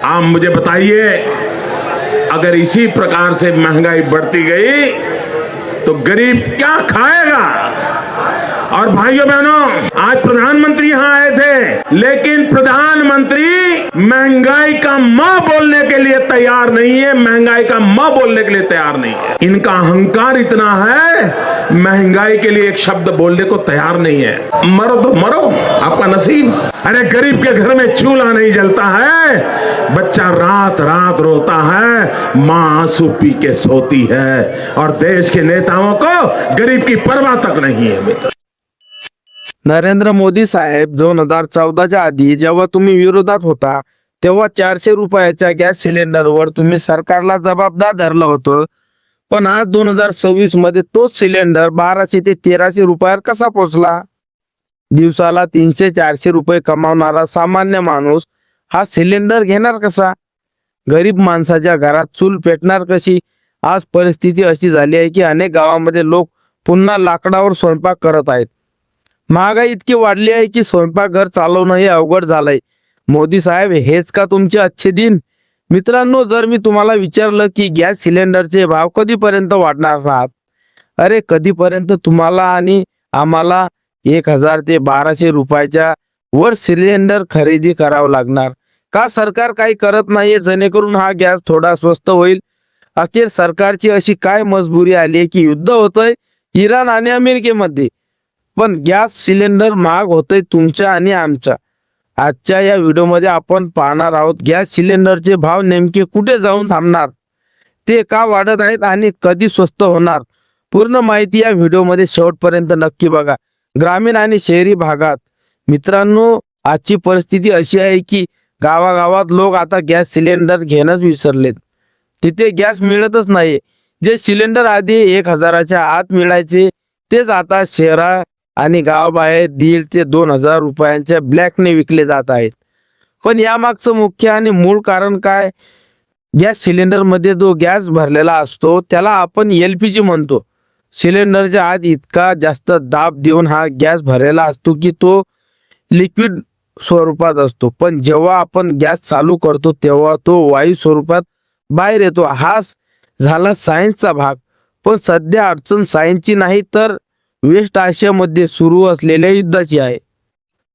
आप मुझे बताइए, अगर इसी प्रकार से महंगाई बढ़ती गई तो गरीब क्या खाएगा। और भाइयों बहनों, आज प्रधानमंत्री यहां आए थे, लेकिन प्रधानमंत्री महंगाई का मां बोलने के लिए तैयार नहीं है, महंगाई का मां बोलने के लिए तैयार नहीं है। इनका अहंकार इतना है, महंगाई के लिए एक शब्द बोलने को तैयार नहीं है। मरो तो मरो, आपका नसीब। अरे गरीब के घर में चूल्हा नहीं जलता है, बच्चा रात रात रोता है, मां आंसू पी के सोती है, और देश के नेताओं को गरीब की परवाह तक नहीं है। नरेंद्र मोदी साहेब 2014च्या आधी जेव्हा तुम्ही विरोधात होता तेव्हा 400 रुपयाच्या गॅस सिलेंडरवर तुम्ही सरकारला जबाबदार धरलं होतं, पण आज 2026 मध्ये तोच सिलेंडर 1200 ते 1300 रुपयावर कसा पोहोचला। दिवसाला 300-400 रुपये कमावणारा सामान्य माणूस हा सिलेंडर घेणार कसा। गरीब माणसाच्या घरात चूल पेटणार कशी। आज परिस्थिती अशी झाली आहे की अनेक गावांमध्ये लोक पुन्हा लाकडावर स्वयंपाक करत आहेत। महागाई इतकी वाढली आहे की स्वयंपाकघर चालवणं हे अवघड झालंय। मोदी साहेब, हेच का तुमचे अच्छे दिन। मित्रांनो, जर मी तुम्हाला विचारलं की गॅस सिलेंडरचे भाव कधीपर्यंत वाढणार आहात, अरे कधीपर्यंत तुम्हाला आणि आम्हाला 1000 ते 1200 रुपयाच्या वर सिलेंडर खरेदी करावं लागणार का। सरकार काही करत नाहीये जेणेकरून हा गॅस थोडा स्वस्त होईल। अखेर सरकारची अशी काय मजबुरी आली आहे की युद्ध होतंय इराण आणि अमेरिकेमध्ये, पण गॅस सिलेंडर महाग होतंय तुमच्या आणि आमच्या। आजच्या या व्हिडिओमध्ये आपण पाहणार आहोत गॅस सिलेंडरचे भाव नेमके कुठे जाऊन थांबणार, ते का वाढत आहेत आणि कधी स्वस्त होणार। पूर्ण माहिती या व्हिडिओमध्ये शेवटपर्यंत नक्की बघा। ग्रामीण आणि शहरी भागात मित्रांनो, आजची परिस्थिती अशी आहे की गावागावात लोक आता गॅस सिलेंडर घेणंच विसरलेत। तिथे गॅस मिळतच नाही। जे सिलेंडर आधी 1000च्या आत मिळायचे तेच आता शहरा आणि गावाबाहेर 1,500 ते 2,000 रुपयांच्या ब्लॅकने विकले जात आहेत। पण यामागचं मुख्य आणि मूळ कारण काय। गॅस सिलेंडरमध्ये जो गॅस भरलेला असतो त्याला आपण LPG म्हणतो। सिलेंडरच्या आत इतका जास्त दाब देऊन हा गॅस भरलेला असतो की तो लिक्विड स्वरूपात असतो, पण जेव्हा आपण गॅस चालू करतो तेव्हा तो वायू स्वरूपात बाहेर येतो। हा झाला सायन्सचा भाग। पण सध्या अडचण सायन्सची नाही तर वेस्ट आशियामध्ये सुरू असलेल्या युद्धाची आहे।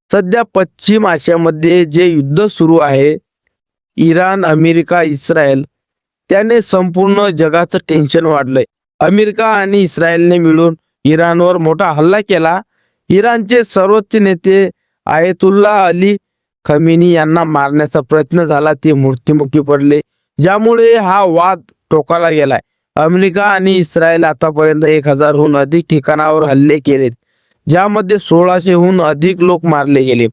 सध्या पश्चिम आशियामध्ये जे युद्ध सुरू आहे, इराण, अमेरिका, इस्रायल, त्याने संपूर्ण जगाचं टेन्शन वाढलंय। अमेरिका आणि इस्रायलने मिळून इराणवर मोठा हल्ला केला। इराणचे सर्वोच्च नेते आयतुल्ला अली खमेनी यांना मारण्याचा प्रयत्न झाला, ते मृत्युमुखी पडले, ज्यामुळे हा वाद टोकाला गेलाय। अमेरिका आणि इस्रायल आतापर्यंत 1000हून अधिक ठिकाणावर हल्ले केलेत, ज्यामध्ये 1600हून अधिक लोक मारले गेले।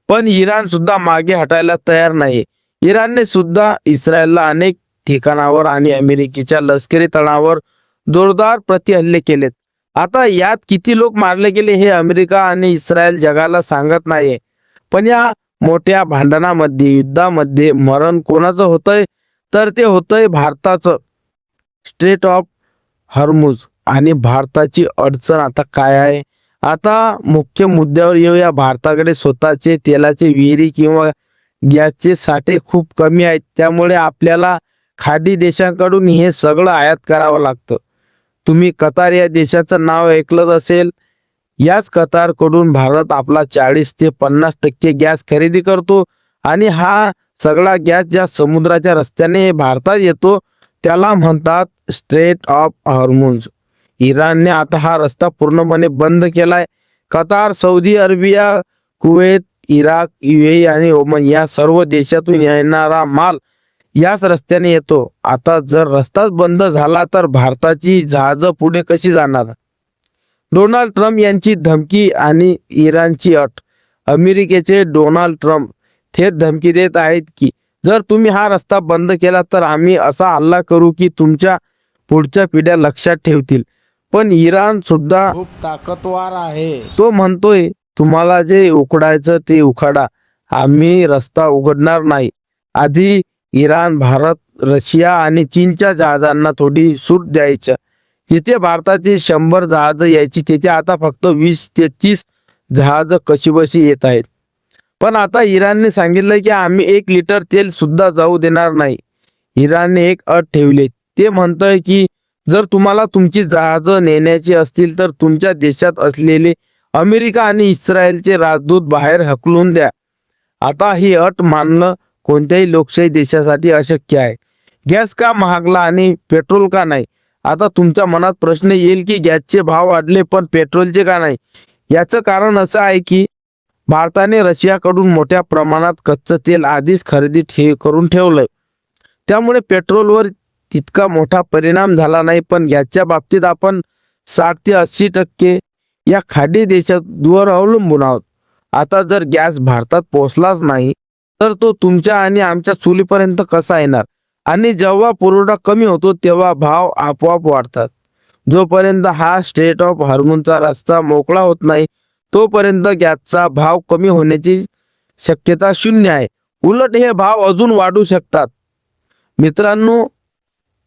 पण इराण सुद्धा मागे हटायला तयार नाही। इराणने सुद्धा इस्रायलला अनेक ठिकाणावर आणि अमेरिकेच्या लष्करी तळावर जोरदार प्रतिहल्ले केलेत। आता यात किती लोक मारले गेले हे अमेरिका आणि इस्रायल जगाला सांगत नाहीये, पण या मोठ्या भांडणामध्ये, युद्धामध्ये मरण कोणाचं होतंय तर ते होतंय भारताचं। स्ट्रेट ऑफ हॉर्मुझ आणि भारताची अडचण आता काय आहे। आता मुख्य मुद्द्यावर येऊया। भारताकडे स्वतःचे तेलाचे विहिरी किंवा गॅसचे साठे खूप कमी आहेत, त्यामुळे आपल्याला खाडी देशांकडून हे सगळं आयात करावं लागतं। तुम्ही कतार या देशाचं नाव ऐकलं असेल। याच कतारकडून भारत आपला 40 ते 50% गॅस खरेदी करतो आणि हा सगळा गॅस ज्या समुद्राच्या रस्त्याने भारतात येतो त्याला म्हणतात स्ट्रेट ऑफ हॉर्मुझ। इराणने आता हा रस्ता पूर्णपणे बंद केलाय। Qatar, Saudi Arabia, Kuwait, Iraq, UAE आणि ओमान या सर्व देशातून येणारा माल याच रस्त्याने येतो। आता जर रस्ताच बंद झाला तर भारताची जहाजं पुढे कशी जाणार। डोनाल्ड ट्रम्प यांची धमकी आणि इराणची अट। अमेरिकेचे डोनाल्ड ट्रम्प थेट धमकी देत आहेत की जर तुम्ही हा रस्ता बंद केला तर आम्ही असा हल्ला करू की तुमच्या पुढच्या पिढ्या लक्षात ठेवतील। पण इराण सुद्धा खूप ताकदवार आहे। तो म्हणतोय तुम्हाला जे उखडायचं ते उखडा, आम्ही रस्ता उघडणार नाही। आधी इराण, भारत, रशिया आणि चीनच्या जहाजांना थोडी सूट द्यायच्या। जिथे भारताची 100 जहाज यायची तिथे आता फक्त 20 ते 30 जहाज कशीबशी येत आहेत। पण आता इराणने सांगितलं की आम्ही 1 लिटर तेल सुद्धा जाऊ देणार नाही. इराणने एक अट ठेवली. ते म्हणतंय की जर तुम्हाला तुमची जहाजं नेण्याची असतील तर तुमच्या देशात असलेले अमेरिका आणि इस्रायलचे राजदूत बाहेर हकलून द्या. आता ही अट मानणं कोणत्याही लोकशाही देशासाठी अशक्य आहे. गॅस का महागला आणि पेट्रोल का नाही? आता तुमच्या मनात प्रश्न येईल की गॅसचे भाव वाढले पण पेट्रोलचे का नाही? याचं कारण असं आहे की भारताने रशियाकडून मोठ्या प्रमाणात कच्चं तेल आधीच खरेदी करून ठेवलंय. त्यामुळे पेट्रोलवर तितका मोठा परिणाम झाला नाही. पण गॅसच्या बाबतीत आपण 60 ते 80% या खाडी देशांवर अवलंबून आहोत. आता जर गॅस भारतात पोहोचलाच नाही तर तो तुमच्या आणि आमच्या चुलीपर्यंत कसा येणार? आणि जेव्हा पुरवठा कमी होतो तेव्हा भाव आपोआप वाढतात. जोपर्यंत हा स्ट्रेट ऑफ हॉर्मझचा रस्ता मोकळा होत नाही तोपर्यंत गॅसचा भाव कमी होण्याची शक्यता शून्य आहे. उलट हे भाव अजून वाढू शकतात. मित्रांनो,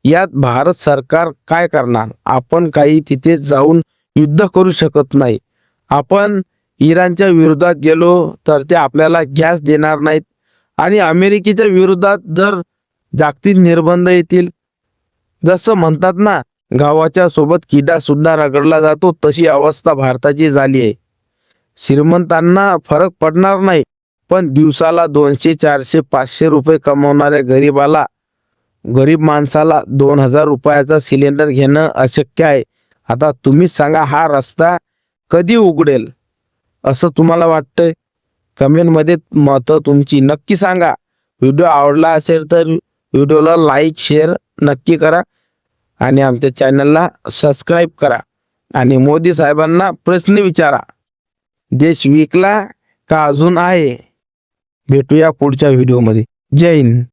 यात भारत सरकार काय करणार? आपण काही तिथे जाऊन युद्ध करू शकत नाही. आपण इराणच्या विरोधात गेलो तर ते आपल्याला गॅस देणार नाहीत आणि अमेरिकेच्या विरोधात जर जागतिक निर्बंध येतील, जसं म्हणतात ना, गावाच्या सोबत किडा सुद्धा रगडला जातो, तशी अवस्था भारताची झाली आहे. श्रीमंतांना फरक पडणार नाही पण दिवसाला 200, 400, 500 रुपये कमवणाऱ्या गरीब माणसाला 2000 रुपयाचा सिलेंडर घेणं अशक्य आहे. आता तुम्हीच सांगा, हा रस्ता कधी उघडेल असं तुम्हाला वाटतंय? कमेंटमध्ये मतं तुमची नक्की सांगा. व्हिडिओ आवडला असेल तर व्हिडिओला लाईक शेअर नक्की करा आणि आमच्या चॅनलला सबस्क्राईब करा आणि मोदी साहेबांना प्रश्न विचारा. देश विकला का अजून आहे? भेटूया पुढच्या व्हिडिओमध्ये. जय हिंद.